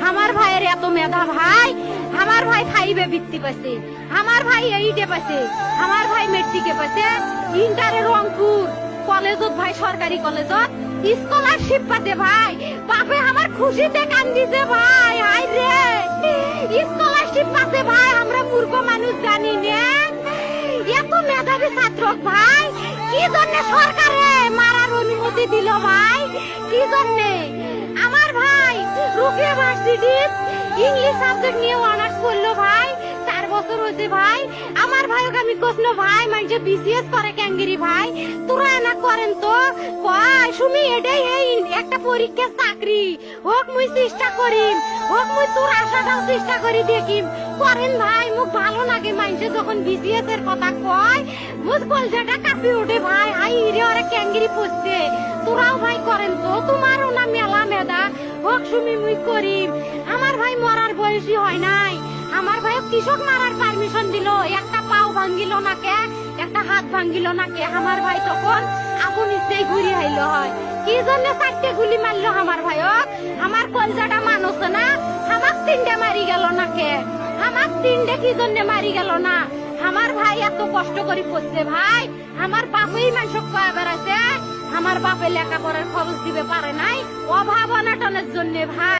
আমার ভাইয়ের এত মেধা ভাই, আমার ভাই ফাইভে বৃত্তি পাইছে, আমার ভাই এইটে পাইছে, আমার ভাই মেট্রিকে পাইছে, ইন্টারে রংপুর কলেজত ভাই, সরকারি কলেজত স্কলারশিপ পাতে ভাই। বাপে আমার খুশিতে কান্দিছে ভাই, হাই রে স্কলারশিপ পাতে ভাই। আমরা মূর্খ মানুষ জানি না এত মেধাবী ছাত্র ভাই কি জন্য সরকারে মারার অনুমতি দিল ভাই, কি জন্য? আমার ভাই রুকিয়া ভার্সিটি ইংলিশ সাবজেক্ট নিয়ে অনার্স করলো ভাই, 4 বছর হয়েছে ভাই। আমার ভাইকে আমি কইল ভাই মানে বিসিএস করে ক্যাঙ্গেরি ভাই, তোরা না করেন তো কয় সুমি এটাই এই একটা পরীক্ষা চাকরি হোক, মুই চেষ্টা করিম, হোক মুই তোর আশাটাও চেষ্টা করি দেখিম। করেন ভাই, মুখ ভালো লাগে মানুষে যখন বিসিএস এর কথা কয়, মুখ কলজাটা কাঁপি ওঠে ভাই, হাই রে ওরা ক্যাঙ্গেরি পড়ছে। তোরাও ভাই করেন তো, তোমারও না মেলা মেধা, হোক সুমি মুই করিম। আমার ভাই মরার বয়সী হয় নাই, আমার ভাই কৃষক মারার পারমিশন দিল, একটা পাও ভাঙ্গিল না কে, একটা হাত ভাঙ্গিল না কে। আমার ভাই তখন আগুন ইচ্ছেই ঘুরি আইলো হয়, কি জন্য 4টে গুলি মারলো আমার ভাই। আমার কলজাটা মানুষ না, আমার 3টে মারি গেল না কে, আমার 3টে কি জন্য মারি গেল না? আমার ভাই এত কষ্ট করে পড়ছে ভাই, আমার বাপেই মানুষ কয়ে বেড়াচ্ছে, আমার বাপে লেখাপড়ার খরচ দিবে পারে নাই, অভাব অনাটনের জন্য ভাই।